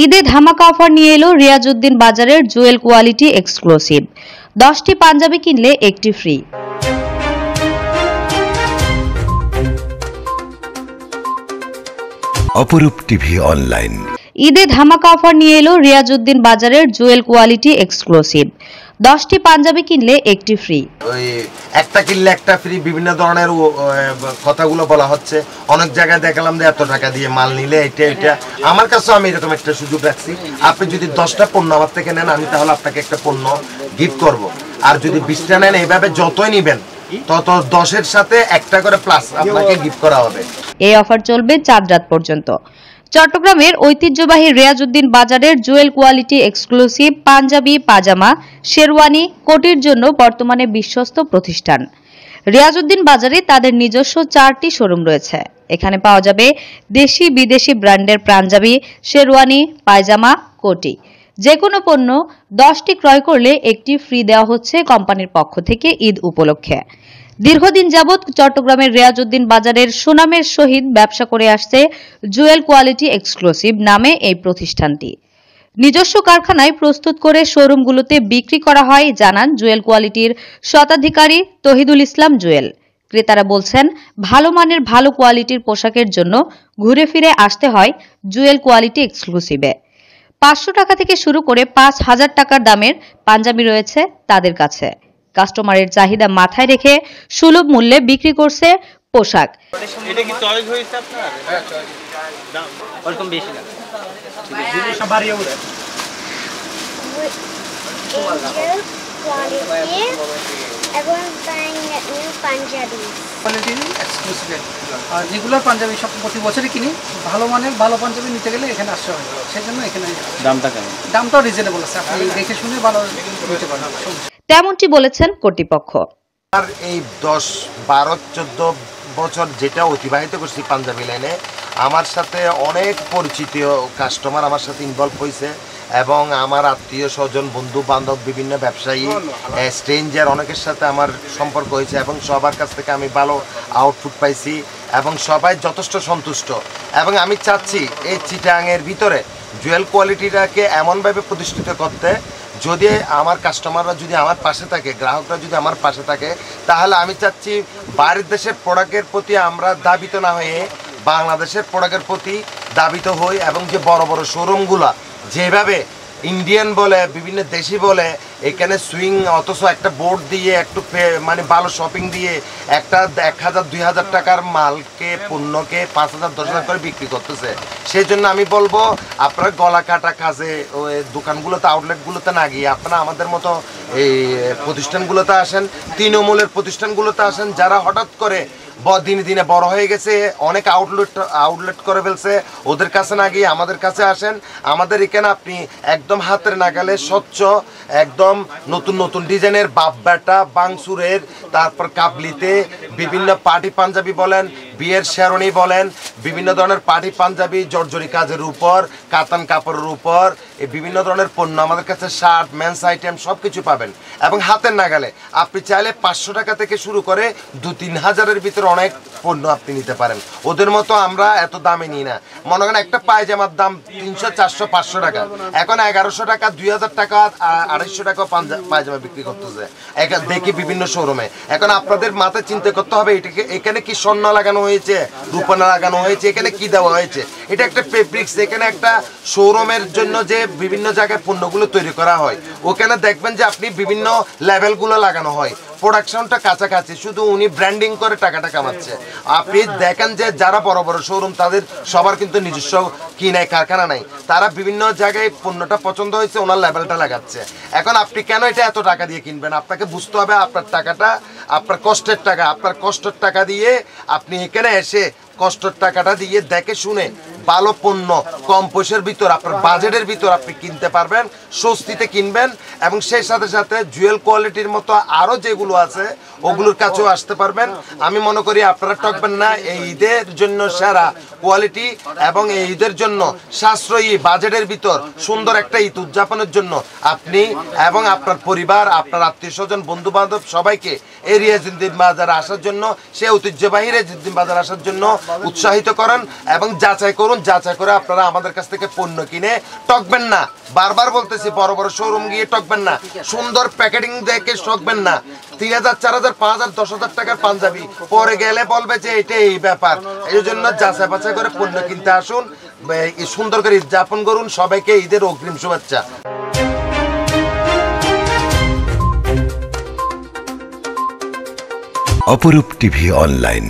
ঈদে ধামাকা অফার নিয়ে এলো রিয়াজউদ্দিন বাজারের জুয়েল কোয়ালিটি এক্সক্লুসিভ। 10টি পাঞ্জাবি কিনলে একটি ফ্রি। অপরূপ টিভি অনলাইন ঈদে ধামাকা অফার নিয়ে এলো রিয়াজউদ্দিন বাজারের জুয়েল কোয়ালিটি এক্সক্লুসিভ। 10টি পাঞ্জাবি কিনলে একটি ফ্রি। ওই একটা কিনলে একটা ফ্রি, বিভিন্ন ধরনের কথাগুলো বলা হচ্ছে। অনেক জায়গায় দেখলাম যে এত টাকা দিয়ে মাল নিলে এটা আমার কাছে আমি এরকম একটা সুযোগ রাখছি। আপনি যদি 10টা পণ্য আমার থেকে নেন, আমি তাহলে আপনাকে একটা পণ্য গিফট করব। আর যদি 20টা নেন, এইভাবে যতই নিবেন তত 10-এর সাথে একটা করে প্লাস আপনাকে গিফট করা হবে। এই অফার চলবে চাঁদ রাত পর্যন্ত। চট্টগ্রামের ঐতিহ্যবাহী রিয়াজউদ্দিন বাজারের জুয়েল কোয়ালিটি এক্সক্লুসিভ পাঞ্জাবি, পাজামা, শেরওয়ানি, কোটির জন্য বর্তমানে বিশ্বস্ত প্রতিষ্ঠান। রিয়াজউদ্দিন বাজারে তাদের নিজস্ব 4টি শোরুম রয়েছে। এখানে পাওয়া যাবে দেশি বিদেশি ব্র্যান্ডের পাঞ্জাবি, শেরওয়ানি, পায়জামা, কোটি। যে কোনো পণ্য 10টি ক্রয় করলে একটি ফ্রি দেওয়া হচ্ছে কোম্পানির পক্ষ থেকে ঈদ উপলক্ষে। দীর্ঘদিন যাবৎ চট্টগ্রামের রিয়াজউদ্দিন বাজারের সুনামের সহিত ব্যবসা করে আসছে জুয়েল কোয়ালিটি এক্সক্লুসিভ নামে এই প্রতিষ্ঠানটি। নিজস্ব কারখানায় প্রস্তুত করে শোরুমগুলোতে বিক্রি করা হয়, জানান জুয়েল কোয়ালিটির স্বত্বাধিকারী তহিদুল ইসলাম জুয়েল। ক্রেতারা বলছেন, ভালো মানের ভালো কোয়ালিটির পোশাকের জন্য ঘুরে ফিরে আসতে হয় জুয়েল কোয়ালিটি এক্সক্লুসিভে। 500 টাকা থেকে শুরু করে 5000 টাকার দামের পাঞ্জাবি রয়েছে তাদের কাছে। কাস্টমারের চাহিদা মাথায় রেখে সুলভ মূল্যে বিক্রি করছে পোশাক। এটা কি চয়েস হইছে আপনার? হ্যাঁ, চয়েস। দাম ওরকম বেশি না। জিনিস বাড়িয়ে ওঠে। কোয়ালিটি এবং পাঞ্জাবি কোয়ালিটি এক্সক্লুসিভ। আর রেগুলার পাঞ্জাবি সব প্রতি বছরই কিনি। ভালো মানের ভালো পাঞ্জাবি নিতে গেলে এখানে আসতে হয়, সেজন্য এখানে দামটা কেমন? দামটাও রিজনেবল আছে, আপনি দেখে শুনে ভালো নিতে পারেন। তেমনটি বলেছেন কর্তৃপক্ষ। আর এই 10, 12, 14 বছর যেটা অতিবাহিত করছি পাঞ্জাবি লাইনে, আমার সাথে অনেক পরিচিত কাস্টমার আমার সাথে ইনভলভ হয়েছে এবং আমার আত্মীয় স্বজন, বন্ধু বান্ধব, বিভিন্ন ব্যবসায়ী, স্ট্রেঞ্জার অনেকের সাথে আমার সম্পর্ক হয়েছে এবং সবার কাছ থেকে আমি ভালো আউটপুট পাইছি এবং সবাই যথেষ্ট সন্তুষ্ট। এবং আমি চাচ্ছি এই চিটাংয়ের ভিতরে জুয়েল কোয়ালিটিটাকে এমনভাবে প্রতিষ্ঠিত করতে, যদি আমার কাস্টমাররা যদি আমার পাশে থাকে, গ্রাহকরা যদি আমার পাশে থাকে, তাহলে আমি চাচ্ছি বাইরের দেশের প্রোডাক্টের প্রতি আমরা দাবিত না হয়ে বাংলাদেশের প্রোডাক্টের প্রতি দাবিত হই এবং যে বড় বড় শোরুমগুলা যেভাবে ইন্ডিয়ান বলে, বিভিন্ন দেশি বলে, এখানে সুইং অথচ একটা বোর্ড দিয়ে একটু মানে ভালো শপিং দিয়ে একটা 1000-2000 টাকার মালকে, পণ্যকে 5000-10,000 করে বিক্রি করতেছে। সেই জন্য আমি বলবো, আপনার গলা কাটা কাজে ওই দোকানগুলোতে, আউটলেটগুলোতে না গিয়ে আপনারা আমাদের মতো এই প্রতিষ্ঠানগুলোতে আসেন, তৃণমূলের প্রতিষ্ঠানগুলোতে আসেন, যারা হঠাৎ করে দিনে দিনে বড় হয়ে গেছে, অনেক আউটলেট করে ফেলছে। ওদের কাছে না গিয়ে আমাদের কাছে আসেন। আমাদের এখানে আপনি একদম হাতের নাগালে স্বচ্ছ, একদম নতুন নতুন ডিজাইনের বাপ ব্যাটা, বাংসুরের, তারপর কাবলিতে বিভিন্ন পার্টি পাঞ্জাবি বলেন, বিয়ের শেরওয়ানি বলেন, বিভিন্ন ধরনের পার্টি পাঞ্জাবি জর্জরি কাজের উপর, কাতান কাপড়ের উপর, এই বিভিন্ন ধরনের পণ্য আমাদের কাছে, শার্ট, মেন্স আইটেম সব কিছু পাবেন এবং হাতের নাগালে। আপনি চাইলে 500 টাকা থেকে শুরু করে 2-3 হাজারের ভিতরে অনেক পণ্য আপনি নিতে পারেন। ওদের মতো আমরা এত দামে নিই না। মনে করেন একটা পায়জামার দাম 300, 400, 500 টাকা, এখন 1100 টাকা, 2000 টাকা, 250 টাকা পায়জামা বিক্রি করতেছে দেখি বিভিন্ন শোরুমে। এখন আপনাদের মাথায় চিন্তা করতে হবে, এখানে কি স্বর্ণ লাগানো হয়েছে, রূপা লাগানো হয়েছে, এখানে কি দেওয়া হয়েছে। এটা একটা ফেব্রিক্স। এখানে একটা শোরুমের জন্য যে বিভিন্ন জায়গায় পণ্যগুলো তৈরি করা হয়, ওখানে দেখবেন যে আপনি বিভিন্ন লেভেলগুলো লাগানো হয়, প্রোডাকশনটা কাছাকাছি, শুধু উনি ব্র্যান্ডিং করে টাকাটা কামাচ্ছে। আপনি দেখেন যে যারা বড় বড় শোরুম, তাদের সবার কিন্তু নিজস্ব কি নাই, কারখানা নাই, তারা বিভিন্ন জায়গায় পণ্যটা পছন্দ হয়েছে, ওনার লেভেলটা লাগাচ্ছে। এখন আপনি কেন এটা এত টাকা দিয়ে কিনবেন? আপনাকে বুঝতে হবে আপনার টাকাটা আপনার কষ্টের টাকা, আপনার কষ্টের টাকা দিয়ে আপনি এখানে এসে কষ্টের টাকাটা দিয়ে দেখে শুনে ভালো পণ্য কম পয়সার ভিতর, আপনার বাজেটের ভিতর আপনি কিনতে পারবেন, স্বস্তিতে কিনবেন এবং সেই সাথে সাথে জুয়েল কোয়ালিটির মতো আরও যেগুলো আছে ওগুলোর কাছেও আসতে পারবেন। আমি মনে করি আপনারা ঠকবেন না। এই ঈদের জন্য সেরা কোয়ালিটি এবং এই ঈদের জন্য সাশ্রয়ী বাজেটের ভিতর সুন্দর একটা ঈদ উদযাপনের জন্য আপনি এবং আপনার পরিবার, আপনার আত্মীয় স্বজন, বন্ধু বান্ধব সবাইকে এই রিয়াজউদ্দিন বাজারে আসার জন্য, সেই ঐতিহ্যবাহী রিয়াজউদ্দিন বাজারে আসার জন্য উৎসাহিত করেন এবং যাচাই করুন এবং যাচাই করে আপনারা আমাদের কাছ থেকে পণ্য কিনে ঠকবেন না। বারবার বলতেছি, বড় বড় শোরুম গিয়ে ঠকবেন না, সুন্দর প্যাকেটিং দেখে ঠকবেন না। 3000, 4000, 5000, 10,000 টাকার পাঞ্জাবি পরে গেলে বলবে যে এটা এই ব্যাপার। এই জন্য যাচাই বাছাই করে পণ্য কিনতে আসুন, সুন্দর করে ঈদ যাপন করুন। সবাইকে ঈদের অগ্রিম শুভেচ্ছা। অপরূপ টিভি অনলাইন।